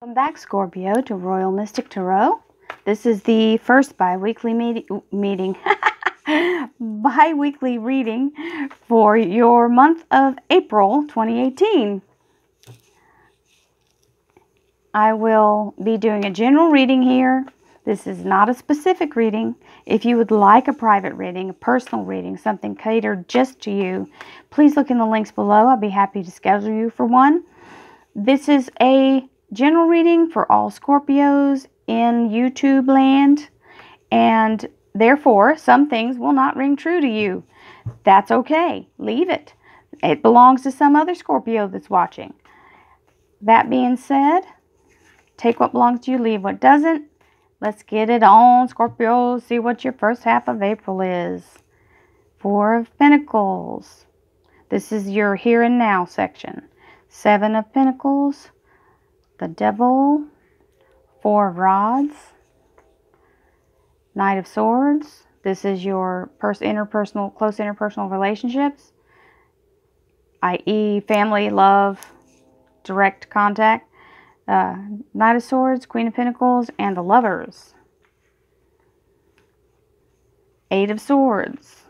Welcome back, Scorpio, to Royal Mystic Tarot. This is the first bi-weekly bi-weekly reading for your month of April 2018. I will be doing a general reading here. This is not a specific reading. If you would like a private reading, a personal reading, something catered just to you, please look in the links below. I'll be happy to schedule you for one. This is a general reading for all Scorpios in YouTube land, and therefore some things will not ring true to you. That's okay. Leave it. It belongs to some other Scorpio that's watching. That being said, take what belongs to you, leave what doesn't. Let's get it on, Scorpio. See what your first half of April is. Four of Pentacles. This is your here and now section. Seven of Pentacles. The Devil, Four of Rods, Knight of Swords. This is your close interpersonal relationships, i.e. family, love, direct contact. Knight of Swords, Queen of Pentacles, and the Lovers. Eight of Swords,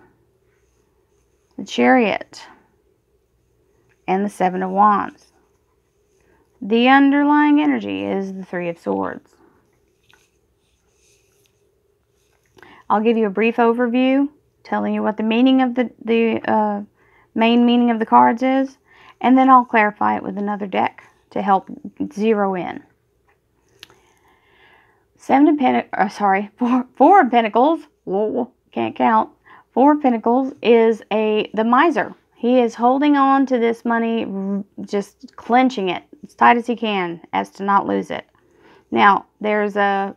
the Chariot, and the Seven of Wands. The underlying energy is the Three of Swords. I'll give you a brief overview, telling you what the meaning of the main meaning of the cards is, and then I'll clarify it with another deck to help zero in. Four of Pentacles. Whoa, can't count. Four of Pentacles is the miser. He is holding on to this money, just clenching it as tight as he can, as to not lose it. Now, there's a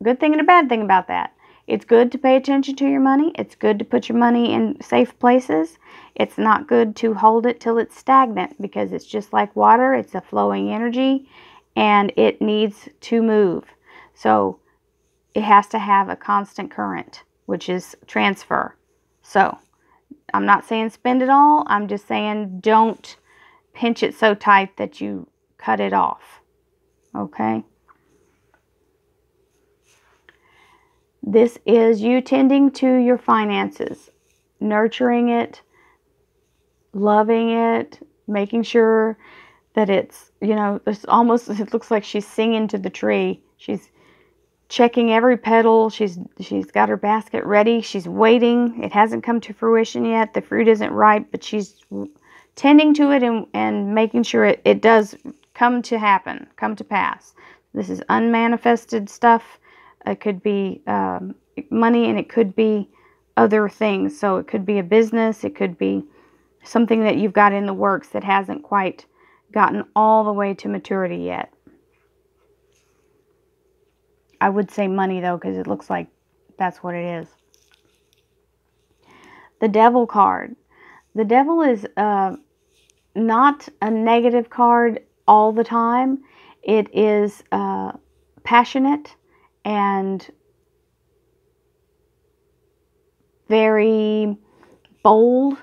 good thing and a bad thing about that. It's good to pay attention to your money. It's good to put your money in safe places. It's not good to hold it till it's stagnant, because it's just like water. It's a flowing energy, and it needs to move. So it has to have a constant current, which is transfer. So I'm not saying spend it all. I'm just saying don't pinch it so tight that you cut it off. Okay? This is you tending to your finances, nurturing it, loving it, making sure that it's, it looks like she's singing to the tree. She's checking every petal. She's got her basket ready. She's waiting. It hasn't come to fruition yet. The fruit isn't ripe, but she's tending to it and making sure it does come to pass. This is unmanifested stuff. It could be money, and it could be other things. So it could be a business. It could be something that you've got in the works that hasn't quite gotten all the way to maturity yet. I would say money, though, because it looks like that's what it is. The Devil card. The Devil is not a negative card all the time. It is passionate and very bold.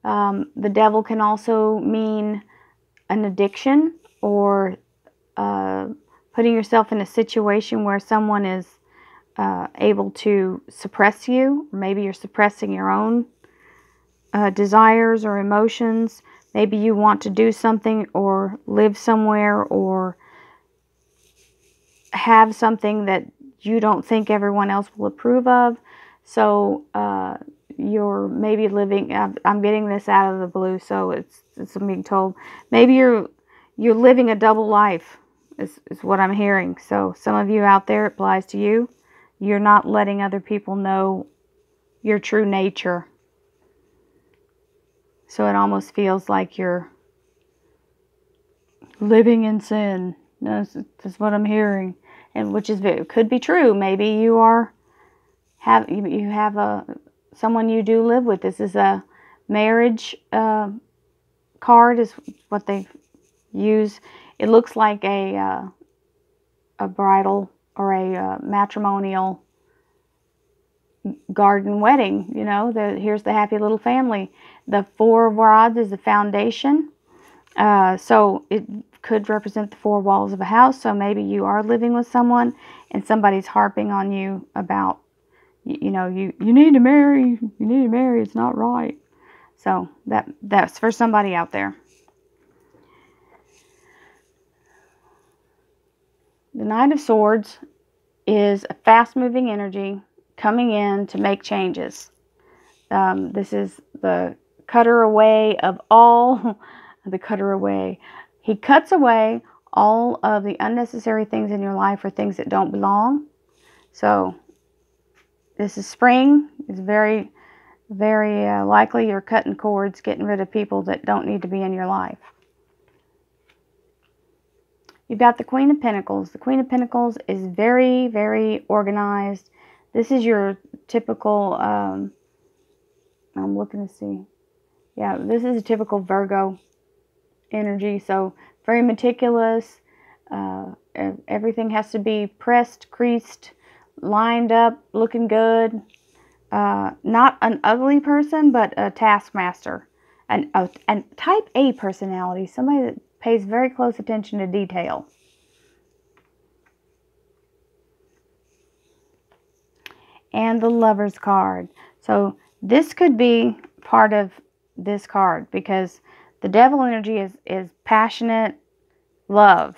The Devil can also mean an addiction, or putting yourself in a situation where someone is able to suppress you. Maybe you're suppressing your own desires or emotions. Maybe you want to do something or live somewhere or have something that you don't think everyone else will approve of. So you're maybe living, I'm getting this out of the blue, so it's being told. Maybe you're living a double life. Is what I'm hearing. So some of you out there, it applies to you. You're not letting other people know your true nature. So it almost feels like you're living in sin. That's what I'm hearing, and which is could be true. Maybe you have someone you do live with. This is a marriage card, is what they use. It looks like a bridal or a matrimonial garden wedding. Here's the happy little family. The Four of Rods is the foundation. So it could represent the four walls of a house. So maybe you are living with someone and somebody's harping on you about, you know, you need to marry, it's not right. So that's for somebody out there. The Knight of Swords is a fast-moving energy coming in to make changes. This is the cutter away of all, the cutter away. He cuts away all of the unnecessary things in your life or things that don't belong. So this is spring. It's very, very likely you're cutting cords, getting rid of people that don't need to be in your life. You've got the Queen of Pentacles. The Queen of Pentacles is very, very organized. This is your typical, I'm looking to see. Yeah, this is a typical Virgo energy. So very meticulous. Everything has to be pressed, creased, lined up, looking good. Not an ugly person, but a taskmaster. And type A personality. Somebody that pays very close attention to detail. And the Lover's card. So this could be part of this card because the Devil energy is passionate love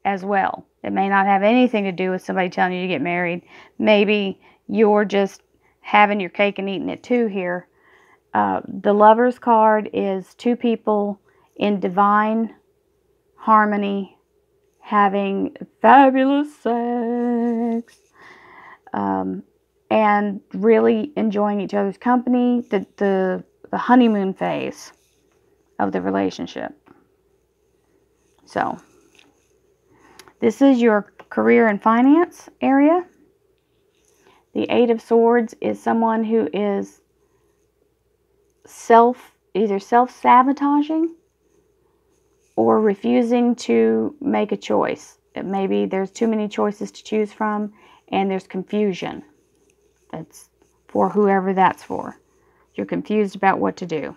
as well. It may not have anything to do with somebody telling you to get married. Maybe you're just having your cake and eating it too here. The Lover's card is two people in divine harmony having fabulous sex and really enjoying each other's company, the honeymoon phase of the relationship. So this is your career and finance area. The Eight of Swords is someone who is either self-sabotaging or refusing to make a choice. Maybe there's too many choices to choose from and there's confusion. That's for whoever that's for. You're confused about what to do.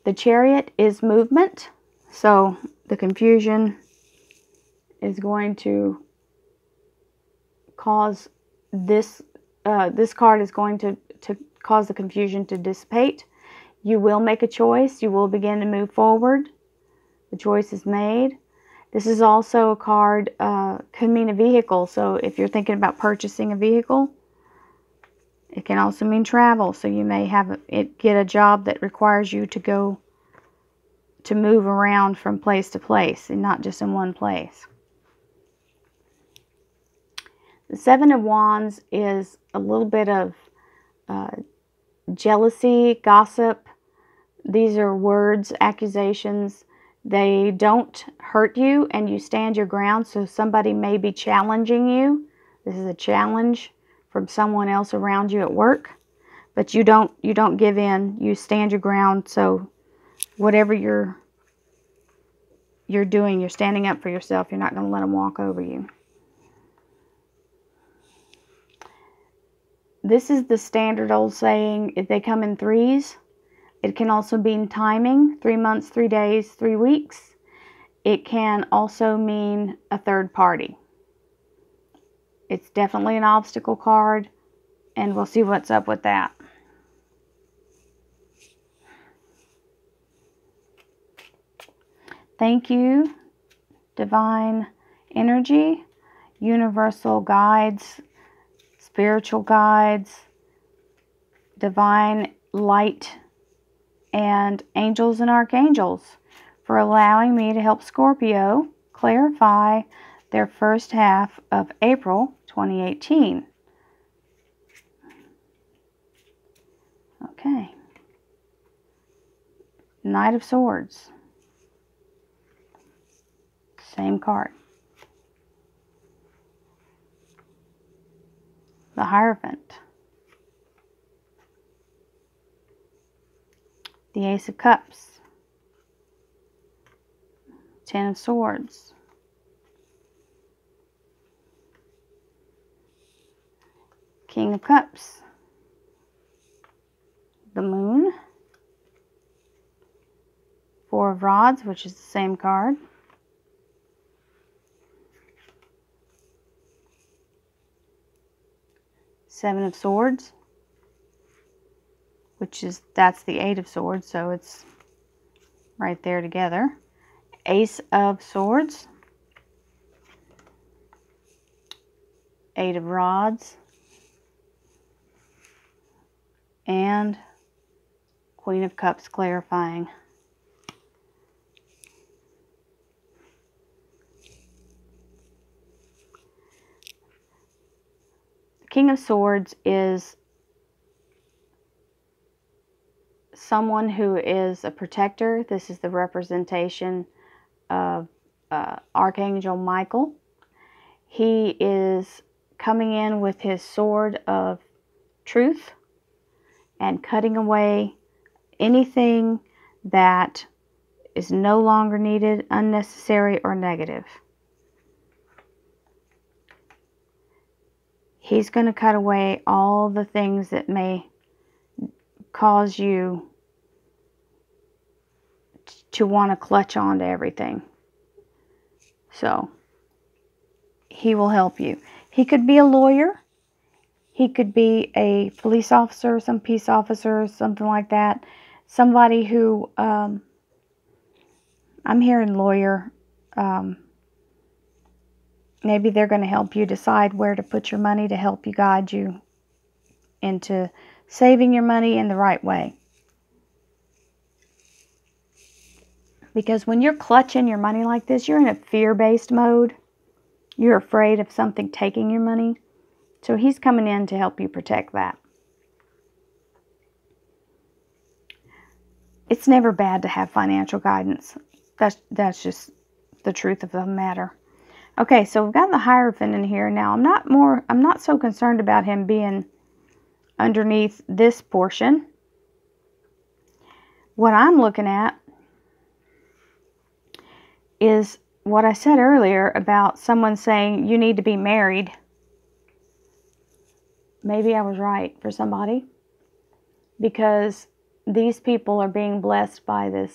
The Chariot is movement. So the confusion is going to cause this card is going to cause the confusion to dissipate. You will make a choice. You will begin to move forward. The choice is made. This is also a card, could mean a vehicle. So if you're thinking about purchasing a vehicle, it can also mean travel. So you may get a job that requires you to move around from place to place and not just in one place. The Seven of Wands is a little bit of jealousy, gossip. These are words, accusations. They don't hurt you and you stand your ground. So somebody may be challenging you. This is a challenge from someone else around you at work. But you don't give in. You stand your ground. So whatever you're doing, you're standing up for yourself. You're not going to let them walk over you. This is the standard old saying, if they come in threes. It can also mean timing, 3 months, 3 days, 3 weeks. It can also mean a third party. It's definitely an obstacle card, and we'll see what's up with that. Thank you, divine energy, universal guides, spiritual guides, divine light, and angels and archangels for allowing me to help Scorpio clarify their first half of April 2018. Okay. Knight of Swords. Same card. The Hierophant. The Ace of Cups. Ten of Swords. King of Cups. The Moon. Four of Rods, which is the same card. Seven of Swords, that's the Eight of Swords, so it's right there together. Ace of Swords, Eight of Rods, and Queen of Cups clarifying. The King of Swords is someone who is a protector. This is the representation of Archangel Michael. He is coming in with his sword of truth and cutting away anything that is no longer needed, unnecessary, or negative. He's going to cut away all the things that may cause you to want to clutch on to everything. So, he will help you. He could be a lawyer. He could be a police officer, some peace officer, something like that. Somebody who, I'm hearing lawyer. Maybe they're going to help you decide where to put your money to help you guide you into saving your money in the right way. Because when you're clutching your money like this, you're in a fear-based mode. You're afraid of something taking your money. So he's coming in to help you protect that. It's never bad to have financial guidance. That's just the truth of the matter. Okay, so we've got the Hierophant in here. Now, I'm not so concerned about him being underneath this portion. What I'm looking at is what I said earlier about someone saying you need to be married. Maybe I was right for somebody, because these people are being blessed by this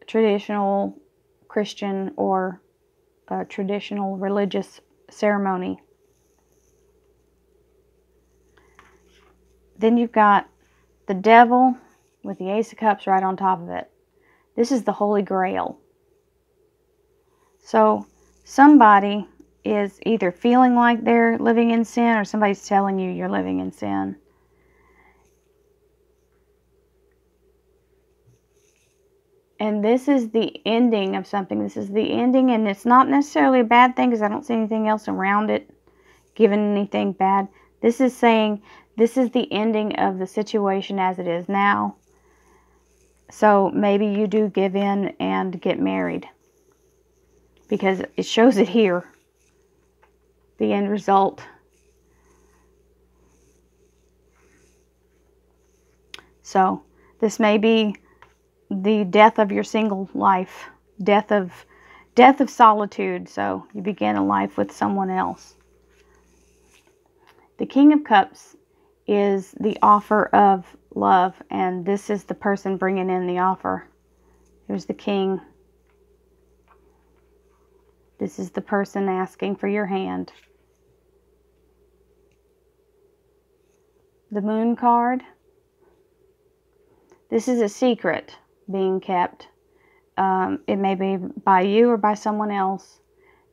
traditional Christian or traditional religious ceremony. Then you've got the Devil with the Ace of Cups right on top of it. This is the Holy Grail. So somebody is either feeling like they're living in sin, or somebody's telling you you're living in sin. And this is the ending of something. This is the ending, and it's not necessarily a bad thing, because I don't see anything else around it giving anything bad. This is saying this is the ending of the situation as it is now. So maybe you do give in and get married, because it shows it here, the end result. So this may be the death of your single life, death of solitude. So you begin a life with someone else. The King of Cups is the offer of love, and this is the person bringing in the offer. Here's the King. This is the person asking for your hand. The Moon card. This is a secret being kept. It may be by you or by someone else.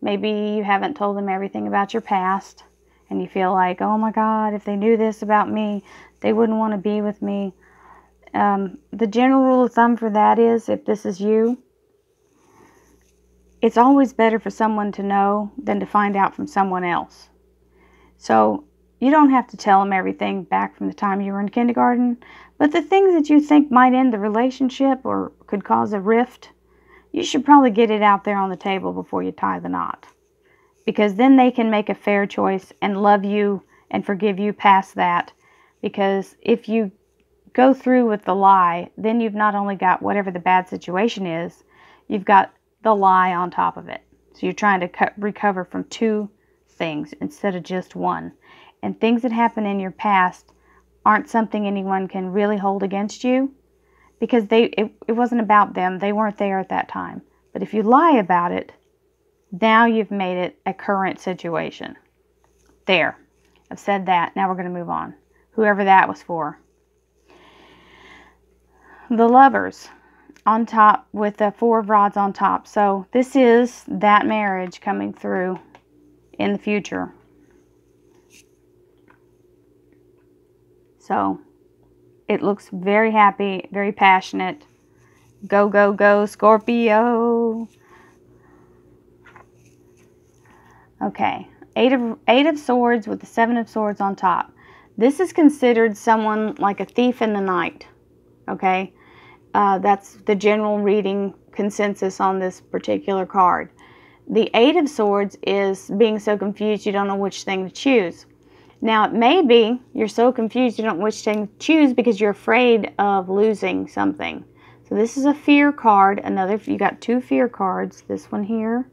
Maybe you haven't told them everything about your past, and you feel like, oh my God, if they knew this about me, they wouldn't want to be with me. The general rule of thumb for that is, if this is you, it's always better for someone to know than to find out from someone else. So you don't have to tell them everything back from the time you were in kindergarten, but the things that you think might end the relationship or could cause a rift, you should probably get it out there on the table before you tie the knot. Because then they can make a fair choice and love you and forgive you past that. Because if you go through with the lie, then you've not only got whatever the bad situation is, you've got the lie on top of it. So you're trying to recover from two things instead of just one. And things that happen in your past aren't something anyone can really hold against you, because it wasn't about them. They weren't there at that time. But if you lie about it, now you've made it a current situation. There. I've said that. Now we're going to move on. Whoever that was for. The Lovers on top with the Four of Rods on top. So this is that marriage coming through in the future. So it looks very happy, very passionate. Go, go, go, Scorpio. Okay. Eight of Swords with the Seven of Swords on top. This is considered someone like a thief in the night. Okay. That's the general reading consensus on this particular card. The Eight of Swords is being so confused you don't know which thing to choose. Now, it may be you're so confused you don't know which thing to choose because you're afraid of losing something. So this is a fear card. Another, you got two fear cards. This one here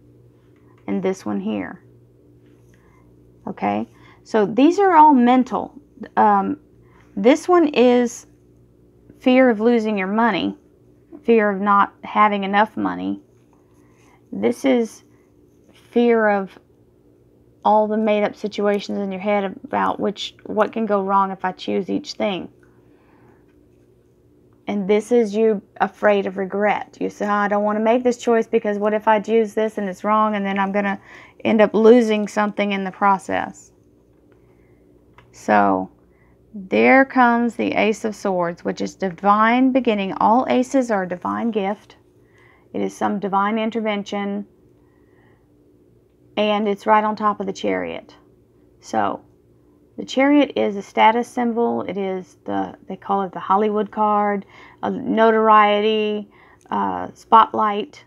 and this one here. Okay, so these are all mental. This one is fear of losing your money, fear of not having enough money. This is fear of all the made-up situations in your head about what can go wrong if I choose each thing. And this is you afraid of regret. You say, oh, I don't want to make this choice because what if I choose this and it's wrong and then I'm going to end up losing something in the process. So there comes the Ace of Swords, which is divine beginning. All aces are a divine gift. It is some divine intervention. And it's right on top of the Chariot. So the Chariot is a status symbol. It is they call it the Hollywood card, notoriety, spotlight.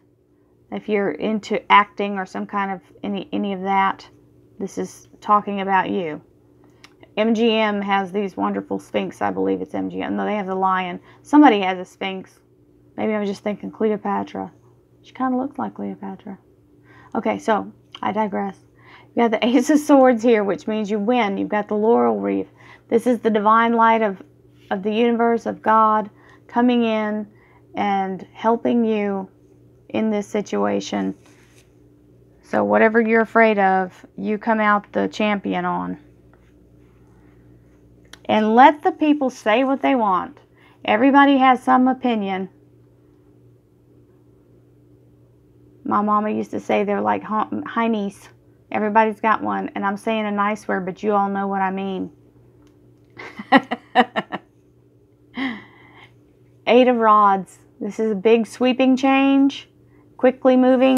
If you're into acting or some kind of any of that, this is talking about you. MGM has these wonderful Sphinx. I believe it's MGM. No, they have the lion. Somebody has a Sphinx. Maybe I was just thinking Cleopatra. She kind of looks like Cleopatra. Okay, so I digress. You got the Ace of Swords here, which means you win. You've got the laurel wreath. This is the divine light of the universe, of God, coming in and helping you in this situation. So whatever you're afraid of, you come out the champion on. And let the people say what they want. Everybody has some opinion. My mama used to say they're like heinies. Everybody's got one. And I'm saying a nice word, but you all know what I mean. Eight of Rods. This is a big sweeping change. Quickly moving.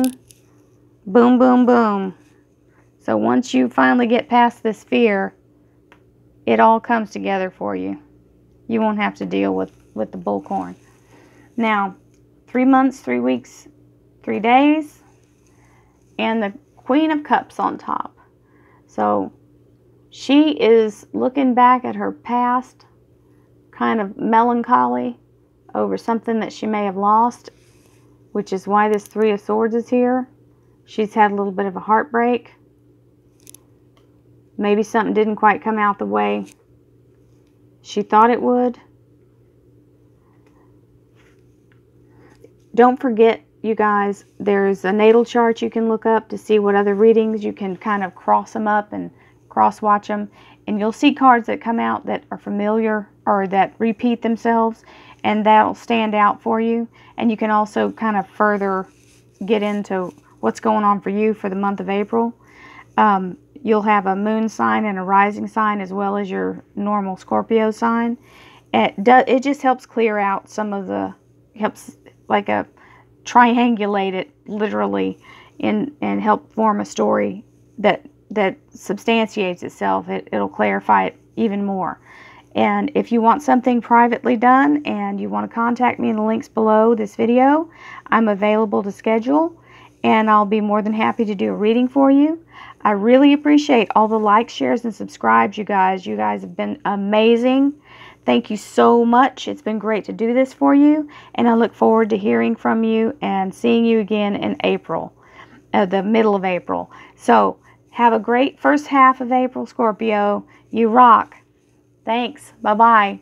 Boom, boom, boom. So once you finally get past this fear, it all comes together for you. You won't have to deal with the bullcorn. Now, 3 months, 3 weeks, 3 days, and the Queen of Cups on top. So she is looking back at her past, kind of melancholy over something that she may have lost, which is why this Three of Swords is here. She's had a little bit of a heartbreak. Maybe something didn't quite come out the way she thought it would. Don't forget, you guys, there's a natal chart you can look up to see what other readings. You can kind of cross them up and cross-watch them. And you'll see cards that come out that are familiar or that repeat themselves. And that'll stand out for you. And you can also kind of further get into what's going on for you for the month of April. You'll have a moon sign and a rising sign as well as your normal Scorpio sign. It just helps clear out some of the, helps like a triangulate it literally and help form a story that substantiates itself. It'll clarify it even more. And if you want something privately done and you want to contact me in the links below this video, I'm available to schedule and I'll be more than happy to do a reading for you. I really appreciate all the likes, shares, and subscribes, you guys. You guys have been amazing. Thank you so much. It's been great to do this for you. And I look forward to hearing from you and seeing you again in April, the middle of April. So have a great first half of April, Scorpio. You rock. Thanks. Bye-bye.